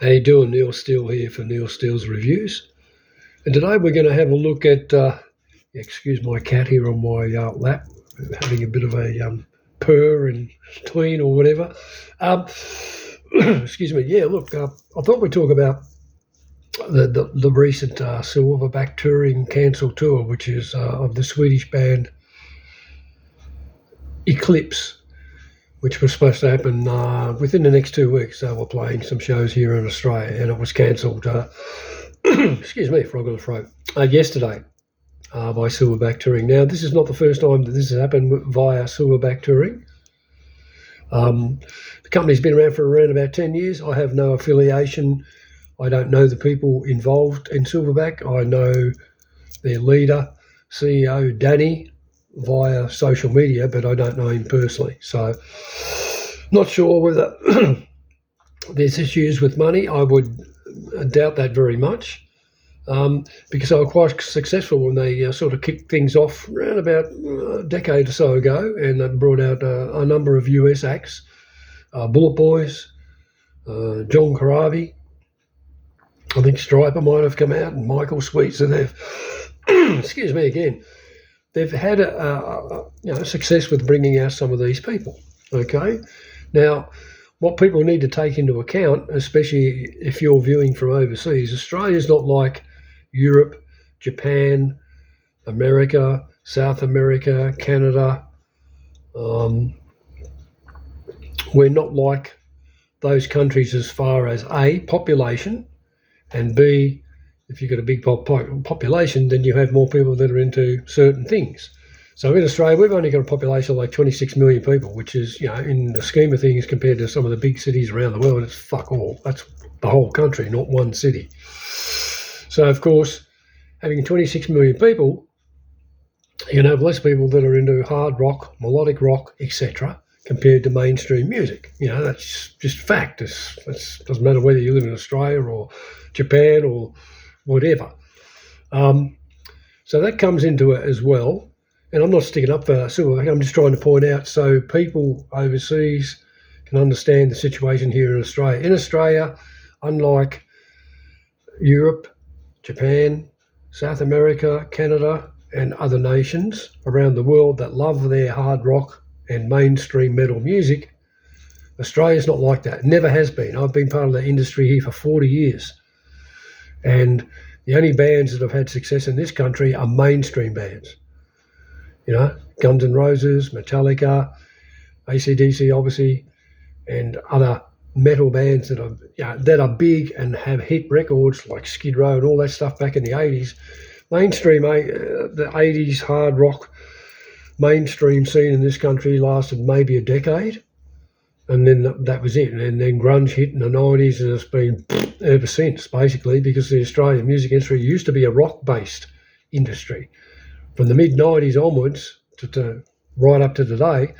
How you doing? Neil Steele here for Neil Steele's Reviews. And today we're going to have a look at, excuse my cat here on my lap, having a bit of a purr and tween or whatever. Excuse me. Yeah, look, I thought we'd talk about the recent Silverback touring cancelled tour, which is of the Swedish band Eclipse, which was supposed to happen within the next 2 weeks. They were playing some shows here in Australia, and it was cancelled, excuse me, frog in the throat, yesterday by Silverback Touring. Now, this is not the first time that this has happened via Silverback Touring. The company's been around for around about 10 years. I have no affiliation. I don't know the people involved in Silverback. I know their leader, CEO, Danny, via social media, but I don't know him personally. So not sure whether there's issues with money. I would doubt that very much, because they were quite successful when they sort of kicked things off around about a decade or so ago, and they brought out a number of US acts, Bullet Boys, John Corabi, I think Striper might have come out, and Michael Sweet. So they've, excuse me again, they've had success with bringing out some of these people. Okay, now what people need to take into account, especially if you're viewing from overseas, Australia's not like Europe, Japan, America, South America, Canada. We're not like those countries as far as A, population, and B, if you've got a big population, then you have more people that are into certain things. So in Australia, we've only got a population of like 26 million people, which is, in the scheme of things, compared to some of the big cities around the world, it's fuck all. That's the whole country, not one city. So, of course, having 26 million people, you can have less people that are into hard rock, melodic rock, etc., compared to mainstream music. That's just fact. It doesn't matter whether you live in Australia or Japan or whatever. So that comes into it as well. And I'm not sticking up for Silverback. I'm just trying to point out so people overseas can understand the situation here in Australia. In Australia, unlike Europe, Japan, South America, Canada, and other nations around the world that love their hard rock and mainstream metal music, Australia's not like that. It never has been. I've been part of the industry here for 40 years. And the only bands that have had success in this country are mainstream bands. Guns N' Roses, Metallica, AC/DC, obviously, and other metal bands that are big and have hit records like Skid Row and all that stuff back in the 80s. Mainstream, the 80s hard rock mainstream scene in this country lasted maybe a decade, and then that was it. And then grunge hit in the 90s, and it's been ever since, basically, because the Australian music industry used to be a rock-based industry. From the mid-90s onwards to right up to today,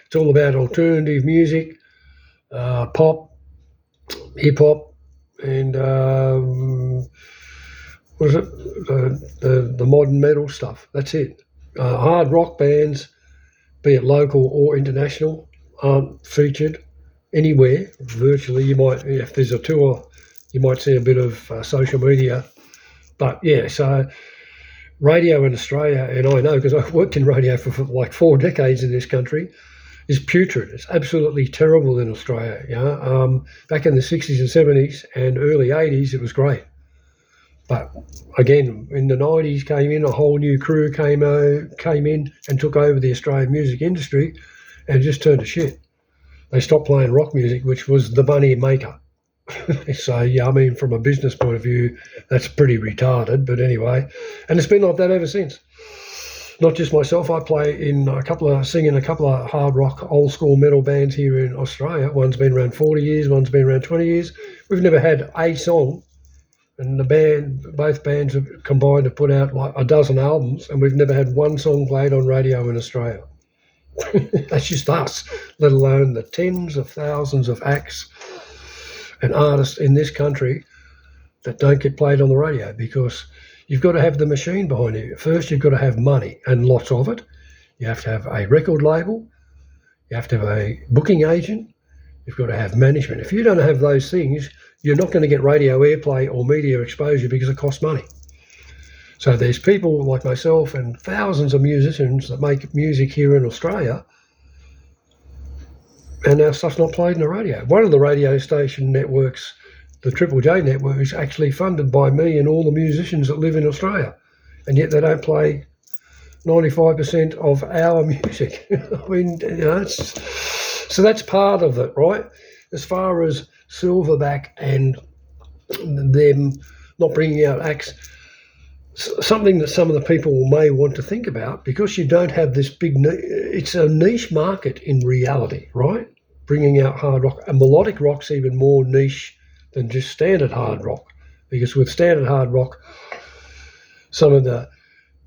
it's all about alternative music, pop, hip-hop, and the modern metal stuff. That's it. Hard rock bands, be it local or international, aren't featured anywhere virtually. You might, if there's a tour, you might see a bit of social media. But yeah, so radio in Australia, and I know because I've worked in radio for like 4 decades in this country, is putrid. It's absolutely terrible in Australia. Back in the 60s and 70s and early 80s, it was great. But again, in the 90s came in, a whole new crew came in and took over the Australian music industry and just turned to shit. They stopped playing rock music, which was the money maker. So, from a business point of view, that's pretty retarded. But anyway, and it's been like that ever since. Not just myself. I play sing in a couple of hard rock, old school metal bands here in Australia. One's been around 40 years, one's been around 20 years. We've never had a song. And both bands have combined to put out like a dozen albums, and we've never had one song played on radio in Australia. That's just us, let alone the tens of thousands of acts and artists in this country that don't get played on the radio, because you've got to have the machine behind you. First, you've got to have money, and lots of it. You have to have a record label. You have to have a booking agent. You've got to have management. If you don't have those things, you're not going to get radio airplay or media exposure because it costs money. So there's people like myself and thousands of musicians that make music here in Australia, and our stuff's not played in the radio. One of the radio station networks, the Triple J network, is actually funded by me and all the musicians that live in Australia, and yet they don't play 95% of our music. I mean, so that's part of it, right? As far as Silverback and them not bringing out acts, something that some of the people may want to think about, because you don't have this big, it's a niche market in reality, right? Bringing out hard rock, and melodic rock's even more niche than just standard hard rock, because with standard hard rock, some of the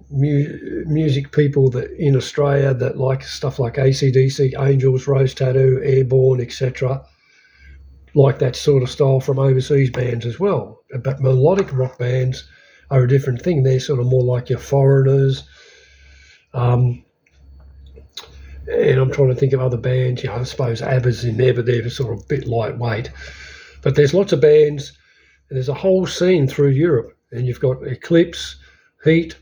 music people that in Australia that like stuff like AC/DC, Angels, Rose Tattoo, Airborne, etc., like that sort of style from overseas bands as well. But melodic rock bands are a different thing. They're sort of more like your Foreigners, and I'm trying to think of other bands. I suppose ABBA's in there, but they're sort of a bit lightweight. But there's lots of bands, and there's a whole scene through Europe, and you've got Eclipse, Heat,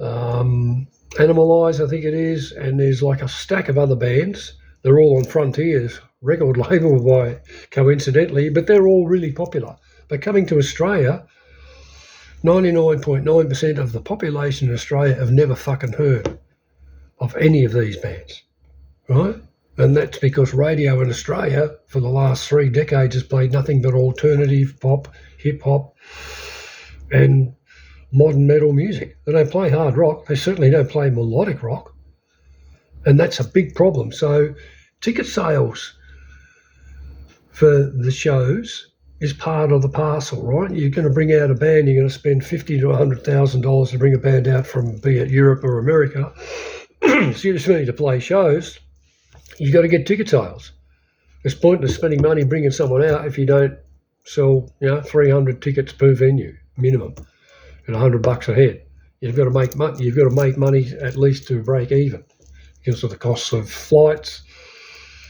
Animalize, I think it is, and there's like a stack of other bands. They're all on Frontiers record label by coincidentally, but they're all really popular. But coming to Australia, 99.9% of the population in Australia have never fucking heard of any of these bands, right? And that's because radio in Australia for the last 3 decades has played nothing but alternative pop, hip hop, and modern metal music. They don't play hard rock. They certainly don't play melodic rock. And that's a big problem. So ticket sales for the shows is part of the parcel, right? You're going to bring out a band, you're going to spend $50,000 to $100,000 to bring a band out from, be it Europe or America, excuse me, to play shows. You've got to get ticket sales. It's pointless spending money bringing someone out if you don't sell, 300 tickets per venue minimum at $100 a head. You've got to make money. You've got to make money at least to break even because of the costs of flights,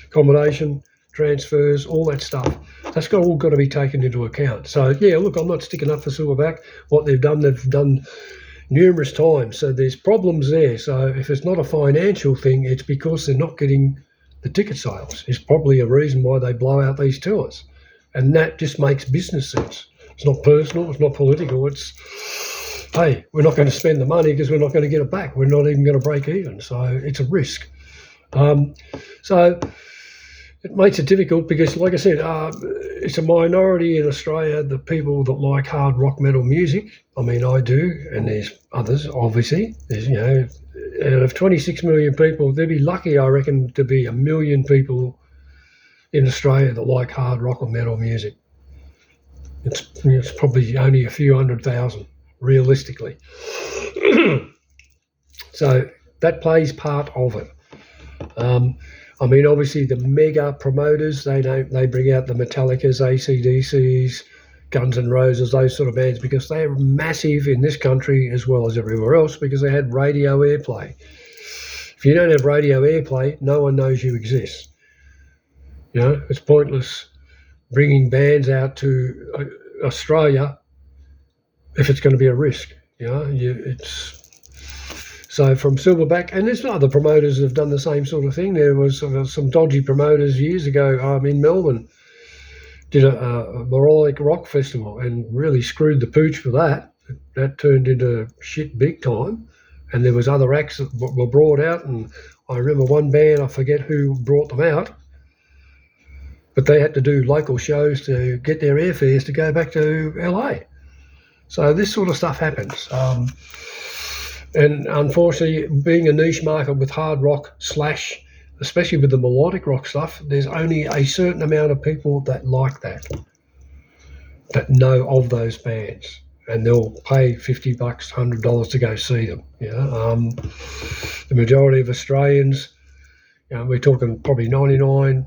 accommodation, transfers, all that stuff. That's all got to be taken into account. So yeah, look, I'm not sticking up for Silverback. What they've done numerous times. So there's problems there. So if it's not a financial thing, it's because they're not getting the ticket sales. It's probably a reason why they blow out these tours. And that just makes business sense. It's not personal, it's not political, it's, hey, we're not going to spend the money because we're not going to get it back. We're not even going to break even. So it's a risk. So it makes it difficult because, like I said, it's a minority in Australia, the people that like hard rock metal music. I mean, I do, and there's others, obviously. There's, out of 26 million people, they'd be lucky, I reckon, to be 1 million people in Australia that like hard rock or metal music. It's probably only a few 100,000, realistically. So that plays part of it. I mean, obviously the mega promoters, they bring out the Metallicas, AC/DCs, Guns N' Roses, those sort of bands, because they're massive in this country as well as everywhere else because they had radio airplay. If you don't have radio airplay, no one knows you exist. It's pointless bringing bands out to Australia if it's going to be a risk. So from Silverback, and there's other promoters that have done the same sort of thing. There was some dodgy promoters years ago in Melbourne, did a melodic rock festival and really screwed the pooch for that. That turned into shit big time. And there was other acts that were brought out, and I remember one band, I forget who brought them out, but they had to do local shows to get their airfares to go back to LA. So this sort of stuff happens. And unfortunately, being a niche market with hard rock / especially with the melodic rock stuff, there's only a certain amount of people that like that know of those bands. And they'll pay $50, $100 to go see them. The majority of Australians, we're talking probably 99%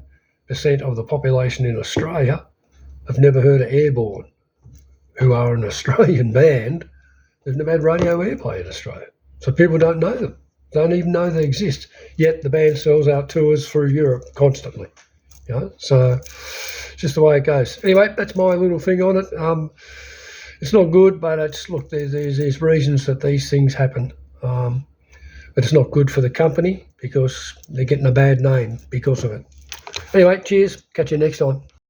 of the population in Australia have never heard of Airborne, who are an Australian band. They've never had radio airplay in Australia. So people don't know them, don't even know they exist. Yet the band sells out tours through Europe constantly. You know, so just the way it goes. Anyway, that's my little thing on it. It's not good, but it's look. There's reasons that these things happen, but it's not good for the company because they're getting a bad name because of it. Anyway, cheers. Catch you next time.